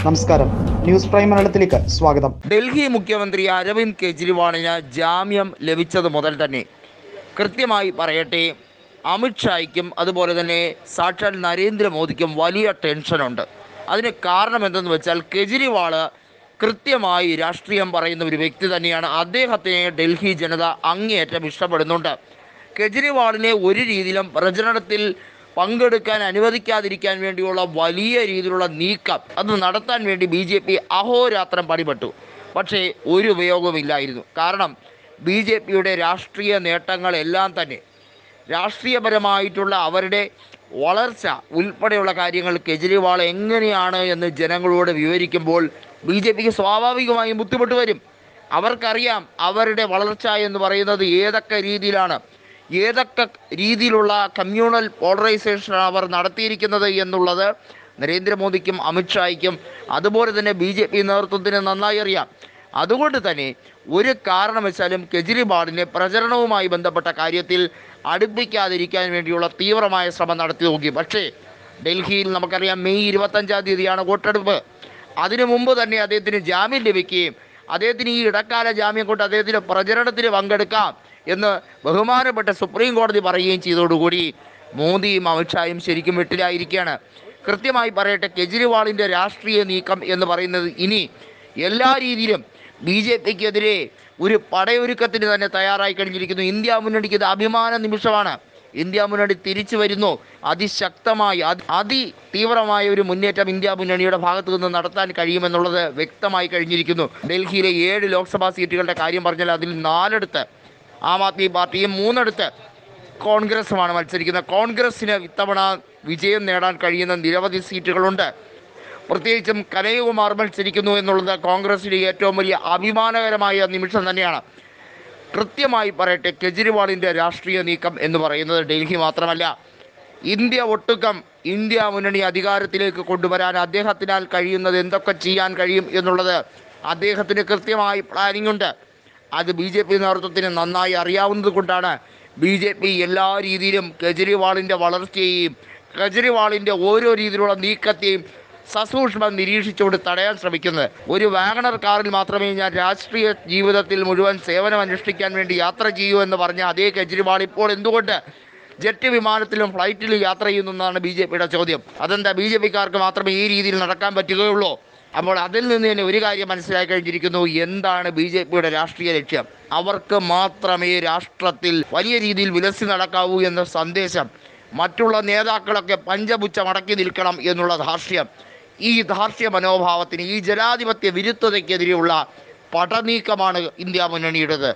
നമസ്കാരം, news prime മലയാളത്തിലേക്ക് സ്വാഗതം. ഡൽഹി മുഖ്യമന്ത്രി അരവിന്ദ് കെജ്രിവാളിന് ജാമ്യം ലഭിച്ചത് മുതൽ തന്നെ കൃത്യമായി പറയട്ടെ, അമിത്ഷായ്ക്കും അതുപോലെ തന്നെ സാക്ഷാൽ നരേന്ദ്രമോദിക്കും വലിയ ടെൻഷനുണ്ട്. അതിന് കാരണം എന്തെന്ന് വെച്ചാൽ, കെജ്രിവാൾ കൃത്യമായി രാഷ്ട്രീയം പറയുന്ന ഒരു വ്യക്തി തന്നെയാണ്. അദ്ദേഹത്തെ ഡൽഹി ജനത അങ്ങേയറ്റം ഇഷ്ടപ്പെടുന്നുണ്ട്. കെജ്രിവാളിനെ ഒരു രീതിയിലും പ്രചരണത്തിൽ പങ്കെടുക്കാൻ അനുവദിക്കാതിരിക്കാൻ വേണ്ടിയുള്ള വലിയ രീതിയിലുള്ള നീക്കം അത് നടത്താൻ വേണ്ടി BJP അഹോരാത്രം പണിപ്പെട്ടു. പക്ഷേ ഒരു ഉപയോഗമില്ലായിരുന്നു. കാരണം BJPയുടെ രാഷ്ട്രീയ നേട്ടങ്ങളെല്ലാം തന്നെ, രാഷ്ട്രീയപരമായിട്ടുള്ള അവരുടെ വളർച്ച ഉൾപ്പെടെയുള്ള കാര്യങ്ങൾ കെജ്രിവാൾ എങ്ങനെയാണ് എന്ന് ജനങ്ങളോട് വിവരിക്കുമ്പോൾ BJPക്ക് സ്വാഭാവികമായും ബുദ്ധിമുട്ട് വരും. അവർക്കറിയാം അവരുടെ വളർച്ച എന്ന് പറയുന്നത് ഏതൊക്കെ രീതിയിലാണ്, ഏതൊക്കെ രീതിയിലുള്ള കമ്മ്യൂണൽ പോളറൈസേഷനാണ് അവർ നടത്തിയിരിക്കുന്നത് എന്നുള്ളത് നരേന്ദ്രമോദിക്കും അമിത്ഷായ്ക്കും അതുപോലെ തന്നെ BJP നേതൃത്വത്തിന് നന്നായി അറിയാം. അതുകൊണ്ട് തന്നെ ഒരു കാരണവശാലും കെജ്രിവാളിനെ പ്രചരണവുമായി ബന്ധപ്പെട്ട കാര്യത്തിൽ അടുപ്പിക്കാതിരിക്കാൻ വേണ്ടിയുള്ള തീവ്രമായ ശ്രമം നടത്തി നോക്കി. പക്ഷേ ഡൽഹിയിൽ നമുക്കറിയാം, മെയ് 25-ാം തീയതിയാണ് വോട്ടെടുപ്പ്. അതിനു മുമ്പ് തന്നെ അദ്ദേഹത്തിന് ജാമ്യം ലഭിക്കുകയും അദ്ദേഹത്തിന് ഈ ഇടക്കാല ജാമ്യം കൊണ്ട് അദ്ദേഹത്തിന് പ്രചരണത്തിന് പങ്കെടുക്കാം എന്ന് ബഹുമാനപ്പെട്ട സുപ്രീം കോടതി പറയുകയും ചെയ്തതോടുകൂടി മോദിയും അമിത്ഷായും ശരിക്കും വെട്ടിലായിരിക്കുകയാണ്. കൃത്യമായി പറയട്ടെ, കെജ്രിവാളിൻ്റെ രാഷ്ട്രീയ നീക്കം എന്ന് പറയുന്നത് ഇനി എല്ലാ രീതിയിലും BJPക്കെതിരെ ഒരു പടയൊരുക്കത്തിന് തന്നെ തയ്യാറായി കഴിഞ്ഞിരിക്കുന്നു. ഇന്ത്യ മുന്നണിക്ക് ഇത് അഭിമാന നിമിഷമാണ്. ഇന്ത്യ മുന്നണി തിരിച്ചു വരുന്നു. അതിശക്തമായി അതിതീവ്രമായ ഒരു മുന്നേറ്റം ഇന്ത്യ മുന്നണിയുടെ ഭാഗത്തു നിന്ന് നടത്താൻ കഴിയുമെന്നുള്ളത് വ്യക്തമായി കഴിഞ്ഞിരിക്കുന്നു. ഡൽഹിയിലെ 7 ലോക്സഭാ സീറ്റുകളുടെ കാര്യം പറഞ്ഞാൽ അതിൽ 4 ആം ആദ്മി പാർട്ടിയും 3 കോൺഗ്രസുമാണ് മത്സരിക്കുന്നത്. കോൺഗ്രസ്സിന് ഇത്തവണ വിജയം നേടാൻ കഴിയുന്ന നിരവധി സീറ്റുകളുണ്ട്. പ്രത്യേകിച്ചും കനയ്യകുമാർ മത്സരിക്കുന്നു എന്നുള്ളത് കോൺഗ്രസിൻ്റെ ഏറ്റവും വലിയ അഭിമാനകരമായ നിമിഷം തന്നെയാണ്. കൃത്യമായി പറയട്ടെ, കെജ്രിവാളിൻ്റെ രാഷ്ട്രീയ നീക്കം എന്ന് പറയുന്നത് ഡൽഹി മാത്രമല്ല, ഇന്ത്യ ഒട്ടുക്കം ഇന്ത്യ മുന്നണി അധികാരത്തിലേക്ക് കൊണ്ടുവരാൻ അദ്ദേഹത്തിനാൽ കഴിയുന്നത് എന്തൊക്കെ ചെയ്യാൻ കഴിയും എന്നുള്ളത് അദ്ദേഹത്തിന് കൃത്യമായി പ്ലാനിംഗ് ഉണ്ട്. അത് BJP നേതൃത്വത്തിന് നന്നായി അറിയാവുന്നത് കൊണ്ടാണ് BJP എല്ലാ രീതിയിലും കെജ്രിവാളിൻ്റെ വളർച്ചയെയും കെജ്രിവാളിൻ്റെ ഓരോ രീതിയിലുള്ള നീക്കത്തെയും സസൂക്ഷ്മം നിരീക്ഷിച്ചുകൊണ്ട് തടയാൻ ശ്രമിക്കുന്നത്. ഒരു വാഗണർ കാറിൽ മാത്രമേ ഞാൻ രാഷ്ട്രീയ ജീവിതത്തിൽ മുഴുവൻ സേവനം അനുഷ്ഠിക്കാൻ വേണ്ടി യാത്ര ചെയ്യൂ എന്ന് പറഞ്ഞ അതേ കെജ്രിവാൾ ഇപ്പോൾ എന്തുകൊണ്ട് ജെറ്റ് വിമാനത്തിലും ഫ്ലൈറ്റിലും യാത്ര ചെയ്യുന്നതാണ് BJPയുടെ ചോദ്യം. അതെന്താ, BJPക്കാർക്ക് മാത്രമേ ഈ രീതിയിൽ നടക്കാൻ പറ്റുകയുള്ളൂ? അപ്പോൾ അതിൽ നിന്ന് തന്നെ ഒരു കാര്യം മനസ്സിലാക്കി കഴിഞ്ഞിരിക്കുന്നു, എന്താണ് BJPയുടെ രാഷ്ട്രീയ ലക്ഷ്യം. അവർക്ക് മാത്രമേ രാഷ്ട്രത്തിൽ വലിയ രീതിയിൽ വിലസി നടക്കാവൂ എന്ന സന്ദേശം, മറ്റുള്ള നേതാക്കളൊക്കെ പഞ്ചപുച്ഛ മടക്കി നിൽക്കണം എന്നുള്ള ധാർഷ്ട്യം, ഈ ധാർഷ്ട്യ മനോഭാവത്തിന്, ഈ ജനാധിപത്യ വിരുദ്ധതയ്ക്കെതിരെയുള്ള പടനീക്കമാണ് ഇന്ത്യ മുന്നണിയുടേത്.